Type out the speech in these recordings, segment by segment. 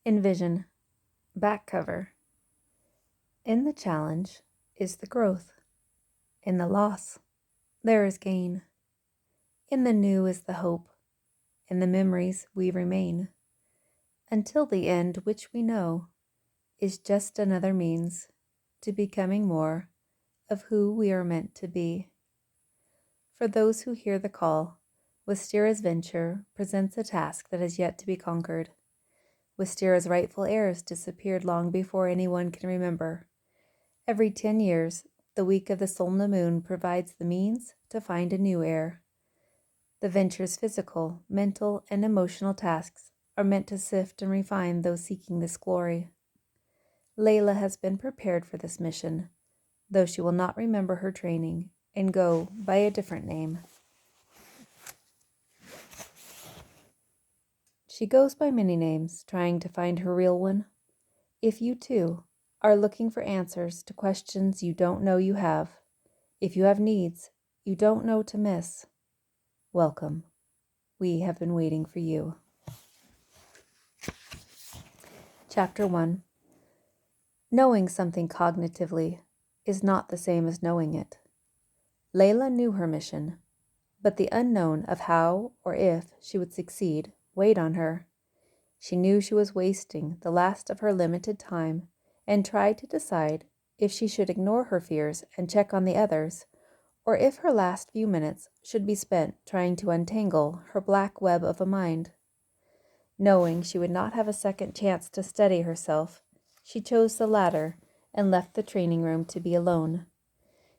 Envision, back cover. In the challenge is the growth. In the loss, there is gain. In the new is the hope. In the memories we remain, until the end, which we know is just another means to becoming more of who we are meant to be. For those who hear the call, Wistira's venture presents a task that has yet to be conquered. Wistira's rightful heirs disappeared long before anyone can remember. Every 10 years, the week of the solar moon provides the means to find a new heir. The venture's physical, mental, and emotional tasks are meant to sift and refine those seeking this glory. Layla has been prepared for this mission, though she will not remember her training and go by a different name. She goes by many names, trying to find her real one. If you, too, are looking for answers to questions you don't know you have, if you have needs you don't know to miss, welcome. We have been waiting for you. Chapter 1. Knowing something cognitively is not the same as knowing it. Layla knew her mission, but the unknown of how or if she would succeed weighed on her. She knew she was wasting the last of her limited time and tried to decide if she should ignore her fears and check on the others, or if her last few minutes should be spent trying to untangle her black web of a mind. Knowing she would not have a second chance to steady herself, she chose the latter and left the training room to be alone.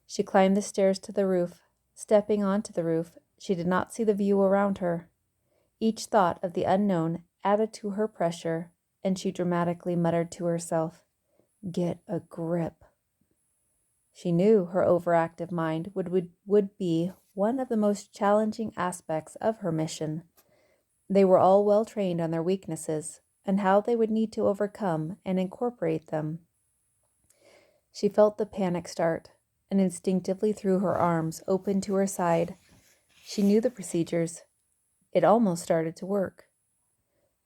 She climbed the stairs to the roof. Stepping onto the roof, she did not see the view around her. Each thought of the unknown added to her pressure, and she dramatically muttered to herself, "Get a grip." She knew her overactive mind would be one of the most challenging aspects of her mission. They were all well trained on their weaknesses and how they would need to overcome and incorporate them. She felt the panic start and instinctively threw her arms open to her side. She knew the procedures. It almost started to work.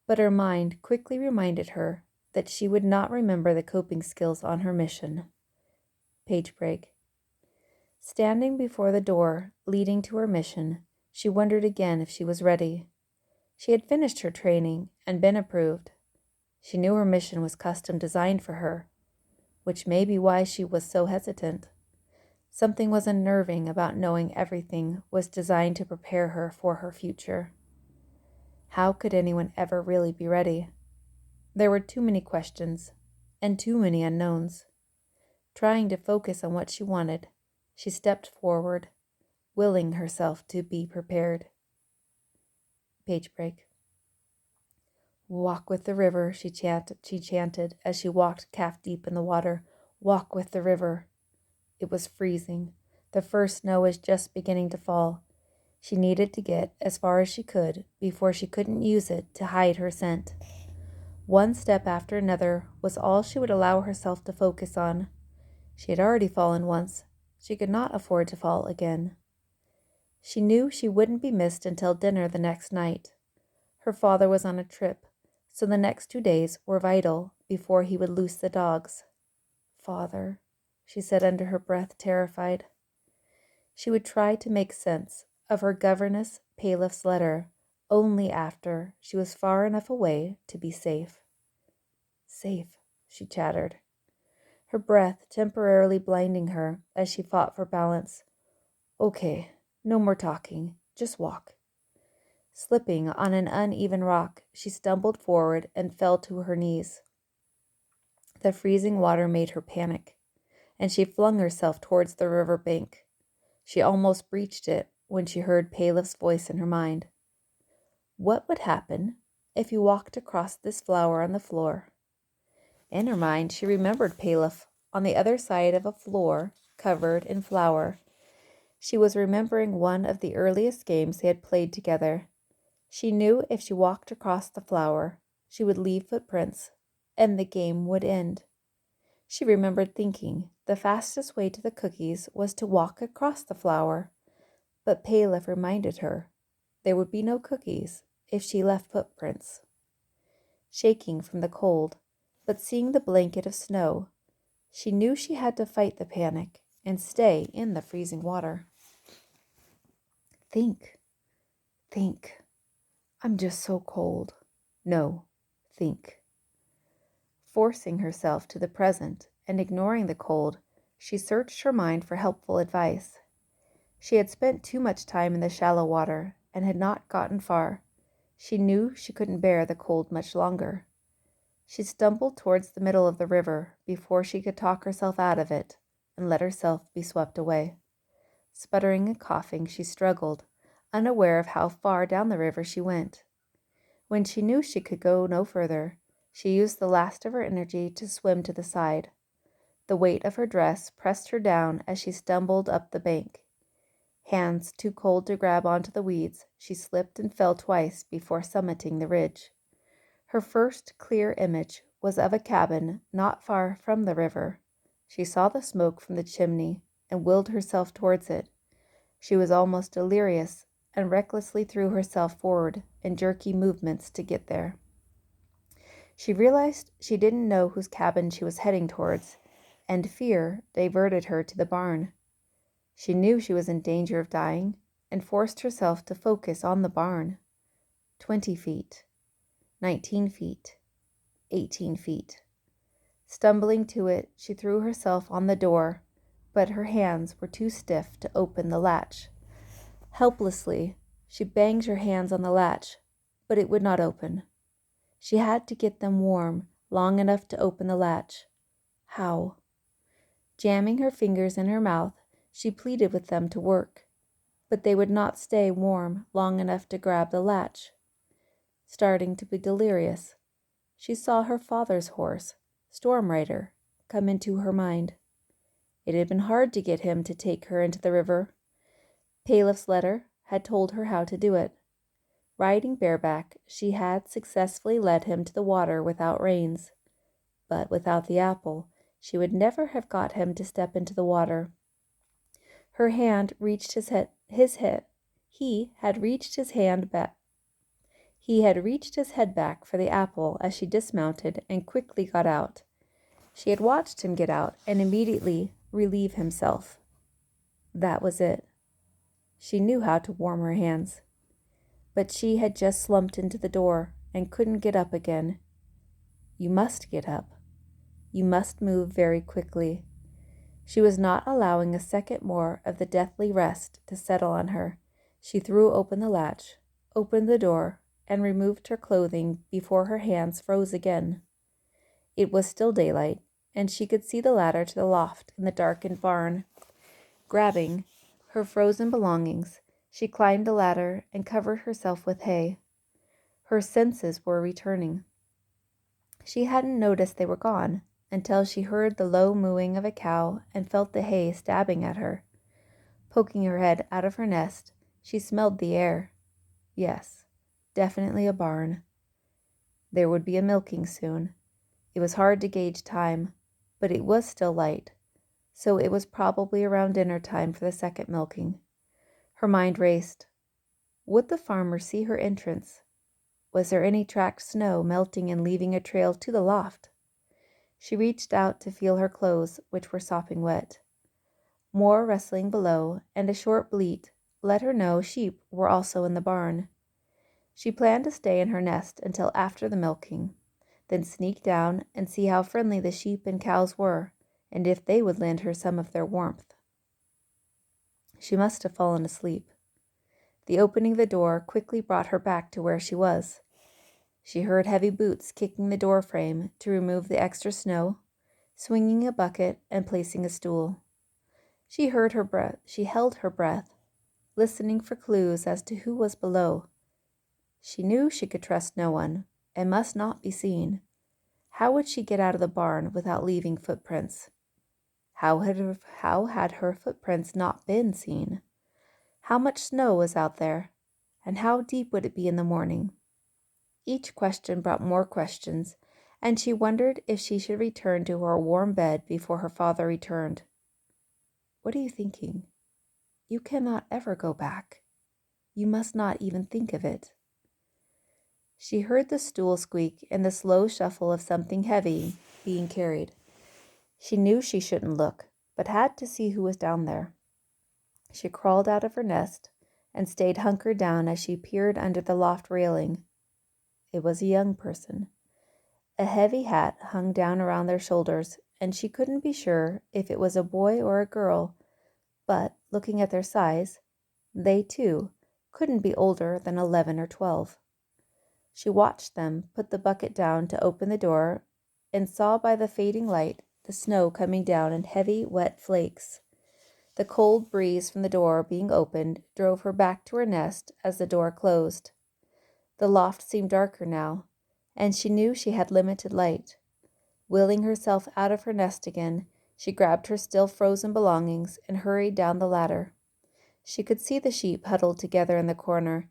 But her mind quickly reminded her that she would not remember the coping skills on her mission. Page break. Standing before the door leading to her mission, she wondered again if she was ready. She had finished her training and been approved. She knew her mission was custom designed for her, which may be why she was so hesitant. Something was unnerving about knowing everything was designed to prepare her for her future. How could anyone ever really be ready? There were too many questions and too many unknowns. Trying to focus on what she wanted, she stepped forward, willing herself to be prepared. Page break. "Walk with the river," she chanted as she walked calf deep in the water. "Walk with the river." It was freezing. The first snow was just beginning to fall. She needed to get as far as she could before she couldn't use it to hide her scent. One step after another was all she would allow herself to focus on. She had already fallen once. She could not afford to fall again. She knew she wouldn't be missed until dinner the next night. Her father was on a trip, so the next 2 days were vital before he would loose the dogs. "Father," she said under her breath, terrified. She would try to make sense of her governess Palif's letter only after she was far enough away to be safe. "Safe," she chattered, her breath temporarily blinding her as she fought for balance. "Okay, no more talking, just walk." Slipping on an uneven rock, she stumbled forward and fell to her knees. The freezing water made her panic, and she flung herself towards the river bank. She almost breached it when she heard Palif's voice in her mind. "What would happen if you walked across this flower on the floor?" In her mind, she remembered Palif on the other side of a floor covered in flour. She was remembering one of the earliest games they had played together. She knew if she walked across the flour, she would leave footprints, and the game would end. She remembered thinking the fastest way to the cookies was to walk across the flour, but Palif reminded her there would be no cookies if she left footprints. shaking from the cold, but seeing the blanket of snow, she knew she had to fight the panic and stay in the freezing water. Think, think. I'm just so cold. No, think. Forcing herself to the present and ignoring the cold, she searched her mind for helpful advice. She had spent too much time in the shallow water and had not gotten far. She knew she couldn't bear the cold much longer. She stumbled towards the middle of the river before she could talk herself out of it and let herself be swept away. Sputtering and coughing, she struggled, unaware of how far down the river she went. When she knew she could go no further, she used the last of her energy to swim to the side. The weight of her dress pressed her down as she stumbled up the bank. Hands too cold to grab onto the weeds, she slipped and fell twice before summiting the ridge. Her first clear image was of a cabin not far from the river. She saw the smoke from the chimney and willed herself towards it. She was almost delirious and recklessly threw herself forward in jerky movements to get there. She realized she didn't know whose cabin she was heading towards, and fear diverted her to the barn. She knew she was in danger of dying and forced herself to focus on the barn. 20 feet, 19 feet, 18 feet. Stumbling to it, she threw herself on the door, but her hands were too stiff to open the latch. Helplessly, she banged her hands on the latch, but it would not open. She had to get them warm long enough to open the latch. How? Jamming her fingers in her mouth, she pleaded with them to work, but they would not stay warm long enough to grab the latch. Starting to be delirious, she saw her father's horse, Storm Rider, come into her mind. It had been hard to get him to take her into the river. Palif's letter had told her how to do it. Riding bareback, she had successfully led him to the water without reins, but without the apple, she would never have got him to step into the water. Her hand reached his head. He had reached his head back for the apple as she dismounted and quickly got out. She had watched him get out and immediately relieve himself. That was it. She knew how to warm her hands. But she had just slumped into the door and couldn't get up again. You must get up. You must move very quickly. She was not allowing a second more of the deathly rest to settle on her. She threw open the latch, opened the door, and removed her clothing before her hands froze again. It was still daylight, and she could see the ladder to the loft in the darkened barn. Grabbing her frozen belongings, she climbed the ladder and covered herself with hay. Her senses were returning. She hadn't noticed they were gone until she heard the low mooing of a cow and felt the hay stabbing at her. Poking her head out of her nest, she smelled the air. Yes, definitely a barn. There would be a milking soon. It was hard to gauge time, but it was still light, so it was probably around dinner time for the second milking. Her mind raced. Would the farmer see her entrance? Was there any tracked snow melting and leaving a trail to the loft? She reached out to feel her clothes, which were sopping wet. More rustling below, and a short bleat let her know sheep were also in the barn. She planned to stay in her nest until after the milking, then sneak down and see how friendly the sheep and cows were, and if they would lend her some of their warmth. She must have fallen asleep. The opening of the door quickly brought her back to where she was. She heard heavy boots kicking the door frame to remove the extra snow, swinging a bucket and placing a stool. She held her breath, listening for clues as to who was below. She knew she could trust no one and must not be seen. How would she get out of the barn without leaving footprints? How had her footprints not been seen? How much snow was out there, and how deep would it be in the morning? Each question brought more questions, and she wondered if she should return to her warm bed before her father returned. What are you thinking? You cannot ever go back. You must not even think of it. She heard the stool squeak and the slow shuffle of something heavy being carried. She knew she shouldn't look, but had to see who was down there. She crawled out of her nest and stayed hunkered down as she peered under the loft railing. It was a young person. A heavy hat hung down around their shoulders, and she couldn't be sure if it was a boy or a girl, but, looking at their size, they, too, couldn't be older than 11 or 12. She watched them put the bucket down to open the door and saw by the fading light the snow coming down in heavy, wet flakes. The cold breeze from the door being opened drove her back to her nest as the door closed. The loft seemed darker now, and she knew she had limited light. Willing herself out of her nest again, she grabbed her still frozen belongings and hurried down the ladder. She could see the sheep huddled together in the corner.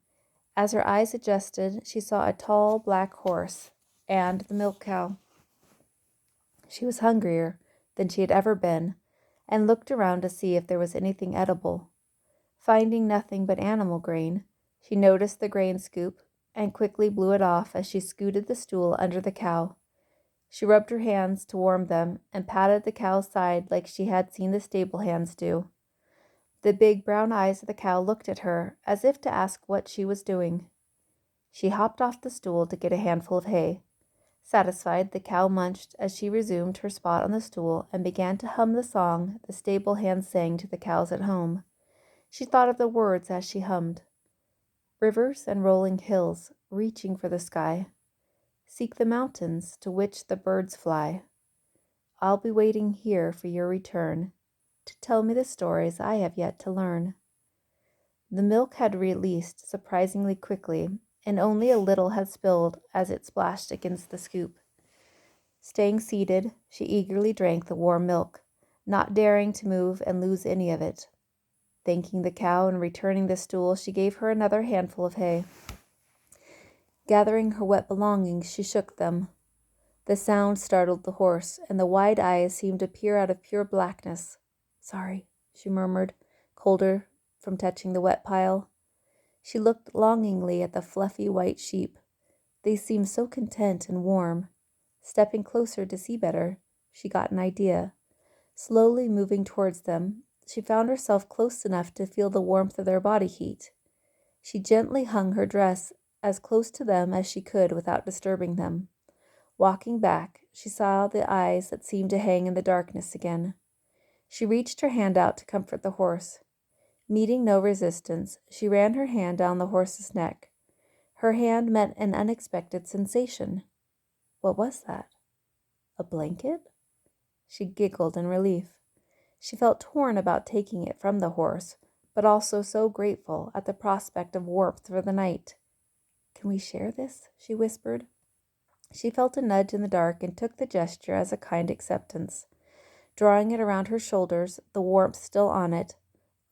As her eyes adjusted, she saw a tall black horse and the milk cow. She was hungrier than she had ever been, and looked around to see if there was anything edible. Finding nothing but animal grain, she noticed the grain scoop and quickly blew it off as she scooted the stool under the cow. She rubbed her hands to warm them and patted the cow's side like she had seen the stable hands do. The big brown eyes of the cow looked at her as if to ask what she was doing. She hopped off the stool to get a handful of hay. Satisfied, the cow munched as she resumed her spot on the stool and began to hum the song the stable hands sang to the cows at home. She thought of the words as she hummed. Rivers and rolling hills, reaching for the sky. Seek the mountains to which the birds fly. I'll be waiting here for your return, to tell me the stories I have yet to learn. The milk had released surprisingly quickly, and only a little had spilled as it splashed against the scoop. Staying seated, she eagerly drank the warm milk, not daring to move and lose any of it. Thanking the cow and returning the stool, she gave her another handful of hay. Gathering her wet belongings, she shook them. The sound startled the horse, and the wide eyes seemed to peer out of pure blackness. "Sorry," she murmured, colder from touching the wet pile. She looked longingly at the fluffy white sheep. They seemed so content and warm. Stepping closer to see better, she got an idea. Slowly moving towards them, she found herself close enough to feel the warmth of their body heat. She gently hung her dress as close to them as she could without disturbing them. Walking back, she saw the eyes that seemed to hang in the darkness again. She reached her hand out to comfort the horse. Meeting no resistance, she ran her hand down the horse's neck. Her hand met an unexpected sensation. What was that? A blanket? She giggled in relief. She felt torn about taking it from the horse, but also so grateful at the prospect of warmth for the night. "Can we share this?" she whispered. She felt a nudge in the dark and took the gesture as a kind acceptance. Drawing it around her shoulders, the warmth still on it.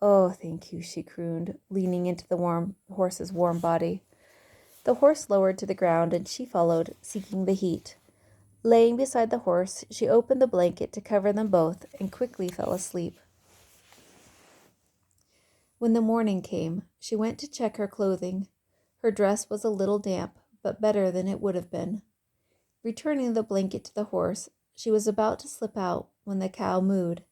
"Oh, thank you," she crooned, leaning into the horse's warm body. The horse lowered to the ground, and she followed, seeking the heat. Laying beside the horse, she opened the blanket to cover them both and quickly fell asleep. When the morning came, she went to check her clothing. Her dress was a little damp, but better than it would have been. Returning the blanket to the horse, she was about to slip out when the cow mooed.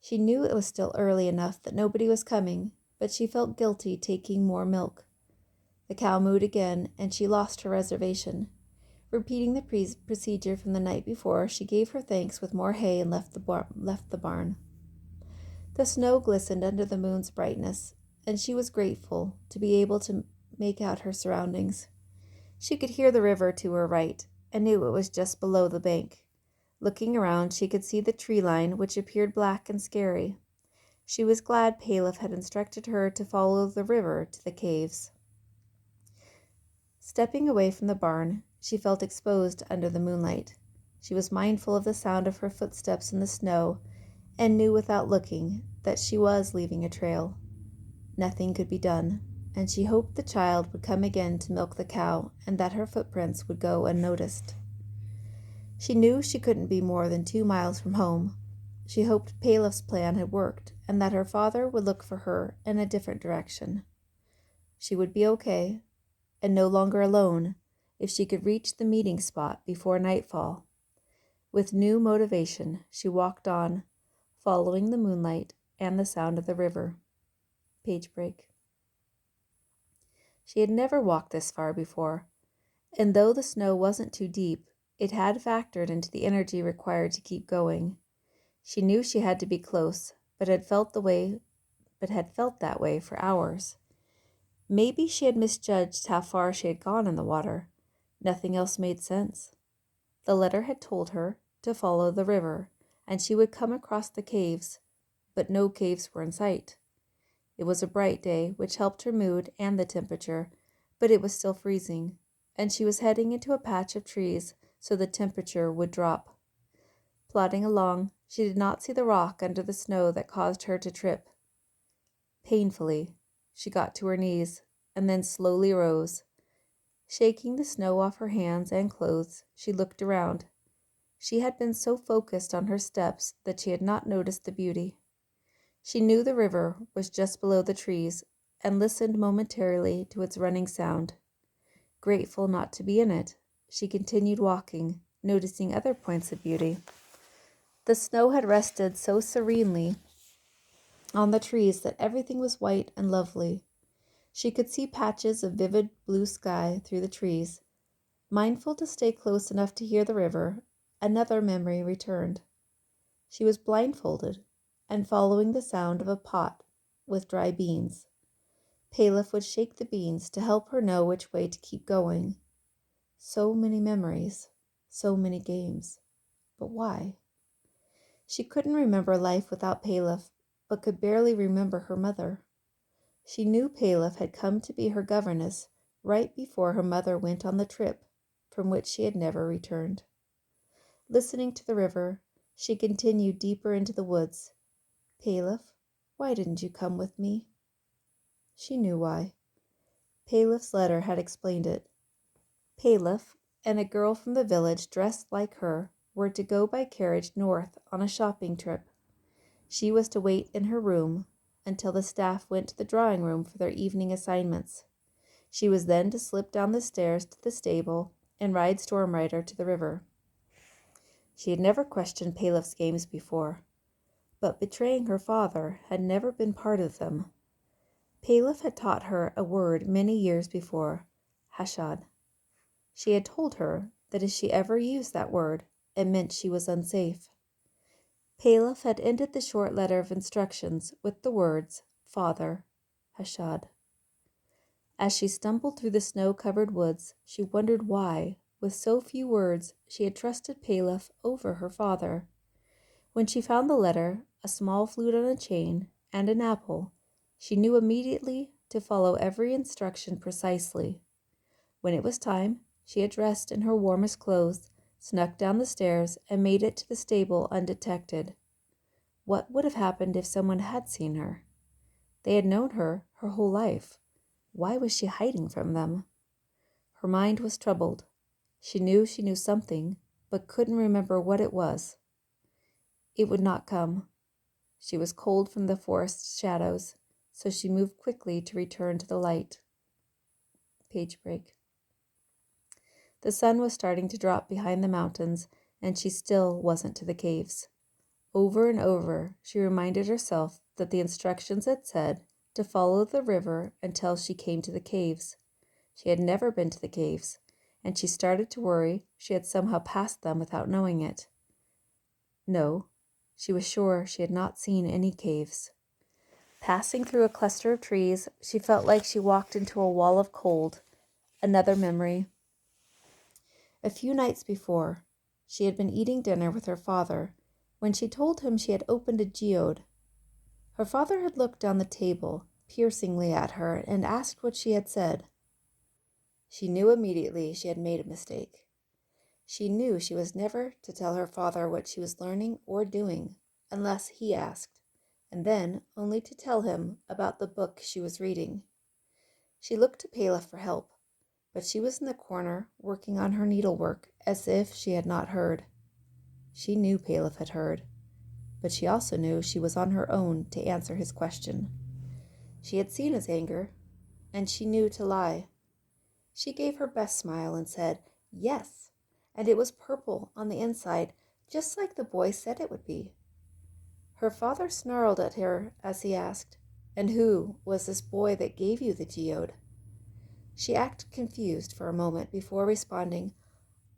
She knew it was still early enough that nobody was coming, but she felt guilty taking more milk. The cow mooed again, and she lost her reservation. Repeating the procedure from the night before, she gave her thanks with more hay and left the barn. The snow glistened under the moon's brightness, and she was grateful to be able to make out her surroundings. She could hear the river to her right, and knew it was just below the bank. Looking around, she could see the tree line, which appeared black and scary. She was glad Palef had instructed her to follow the river to the caves. Stepping away from the barn, she felt exposed under the moonlight. She was mindful of the sound of her footsteps in the snow, and knew without looking that she was leaving a trail. Nothing could be done, and she hoped the child would come again to milk the cow, and that her footprints would go unnoticed. She knew she couldn't be more than 2 miles from home. She hoped Palef's plan had worked, and that her father would look for her in a different direction. She would be okay, and no longer alone, if she could reach the meeting spot before nightfall. With new motivation, she walked on, following the moonlight and the sound of the river. Page break. She had never walked this far before, and though the snow wasn't too deep, it had factored into the energy required to keep going. She knew she had to be close, but had felt that way for hours. Maybe she had misjudged how far she had gone in the water. Nothing else made sense. The letter had told her to follow the river, and she would come across the caves, but no caves were in sight. It was a bright day, which helped her mood and the temperature, but it was still freezing, and she was heading into a patch of trees so the temperature would drop. Plodding along, she did not see the rock under the snow that caused her to trip. Painfully, she got to her knees and then slowly rose. Shaking the snow off her hands and clothes, she looked around. She had been so focused on her steps that she had not noticed the beauty. She knew the river was just below the trees and listened momentarily to its running sound. Grateful not to be in it, she continued walking, noticing other points of beauty. The snow had rested so serenely on the trees that everything was white and lovely. She could see patches of vivid blue sky through the trees. Mindful to stay close enough to hear the river, another memory returned. She was blindfolded and following the sound of a pot with dry beans. Palef would shake the beans to help her know which way to keep going. So many memories, so many games. But why? She couldn't remember life without Palef, but could barely remember her mother. She knew Palef had come to be her governess right before her mother went on the trip from which she had never returned. Listening to the river, she continued deeper into the woods. Palef, why didn't you come with me? She knew why. Palef's letter had explained it. Palef and a girl from the village dressed like her were to go by carriage north on a shopping trip. She was to wait in her room until the staff went to the drawing room for their evening assignments. She was then to slip down the stairs to the stable and ride Stormrider to the river. She had never questioned Palef's games before, but betraying her father had never been part of them. Palef had taught her a word many years before, hashad. She had told her that if she ever used that word, it meant she was unsafe. Palef had ended the short letter of instructions with the words, Father, hashad. As she stumbled through the snow-covered woods, she wondered why, with so few words, she had trusted Palef over her father. When she found the letter, a small flute on a chain, and an apple, she knew immediately to follow every instruction precisely. When it was time, she had dressed in her warmest clothes, snuck down the stairs, and made it to the stable undetected. What would have happened if someone had seen her? They had known her whole life. Why was she hiding from them? Her mind was troubled. She knew something, but couldn't remember what it was. It would not come. She was cold from the forest's shadows, so she moved quickly to return to the light. Page break. The sun was starting to drop behind the mountains, and she still wasn't to the caves. Over and over, she reminded herself that the instructions had said to follow the river until she came to the caves. She had never been to the caves, and she started to worry she had somehow passed them without knowing it. No, she was sure she had not seen any caves. Passing through a cluster of trees, she felt like she walked into a wall of cold. Another memory. A few nights before, she had been eating dinner with her father when she told him she had opened a geode. Her father had looked down the table piercingly at her and asked what she had said. She knew immediately she had made a mistake. She knew she was never to tell her father what she was learning or doing unless he asked, and then only to tell him about the book she was reading. She looked to Palef for help, but she was in the corner working on her needlework as if she had not heard. She knew Palef had heard, but she also knew she was on her own to answer his question. She had seen his anger, and she knew to lie. She gave her best smile and said, "Yes," and it was purple on the inside, just like the boy said it would be. Her father snarled at her as he asked, "And who was this boy that gave you the geode?" She acted confused for a moment before responding,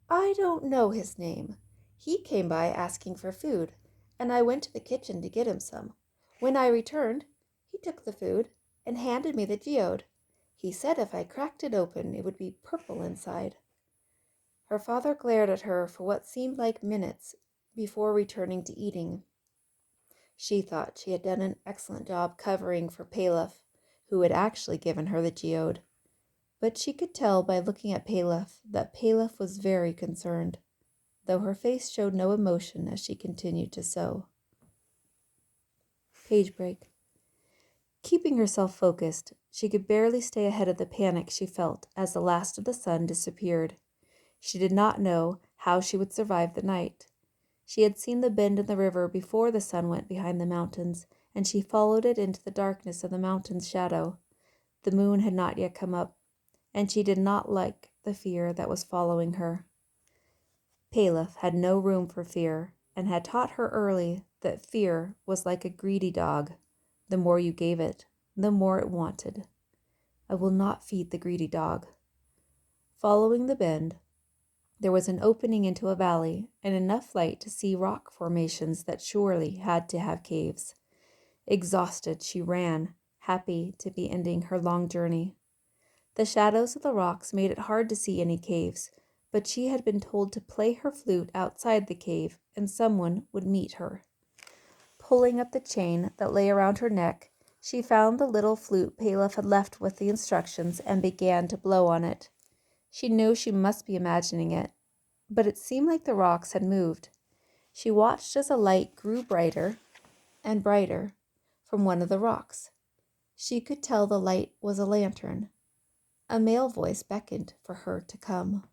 "I don't know his name. He came by asking for food, and I went to the kitchen to get him some. When I returned, he took the food and handed me the geode. He said if I cracked it open, it would be purple inside." Her father glared at her for what seemed like minutes before returning to eating. She thought she had done an excellent job covering for Palef, who had actually given her the geode. But she could tell by looking at Palef that Palef was very concerned, though her face showed no emotion as she continued to sew. Page break. Keeping herself focused, she could barely stay ahead of the panic she felt as the last of the sun disappeared. She did not know how she would survive the night. She had seen the bend in the river before the sun went behind the mountains, and she followed it into the darkness of the mountain's shadow. The moon had not yet come up, and she did not like the fear that was following her. Palef had no room for fear, and had taught her early that fear was like a greedy dog. The more you gave it, the more it wanted. I will not feed the greedy dog. Following the bend, there was an opening into a valley and enough light to see rock formations that surely had to have caves. Exhausted, she ran, happy to be ending her long journey. The shadows of the rocks made it hard to see any caves, but she had been told to play her flute outside the cave and someone would meet her. Pulling up the chain that lay around her neck, she found the little flute Palef had left with the instructions and began to blow on it. She knew she must be imagining it, but it seemed like the rocks had moved. She watched as a light grew brighter and brighter from one of the rocks. She could tell the light was a lantern. A male voice beckoned for her to come.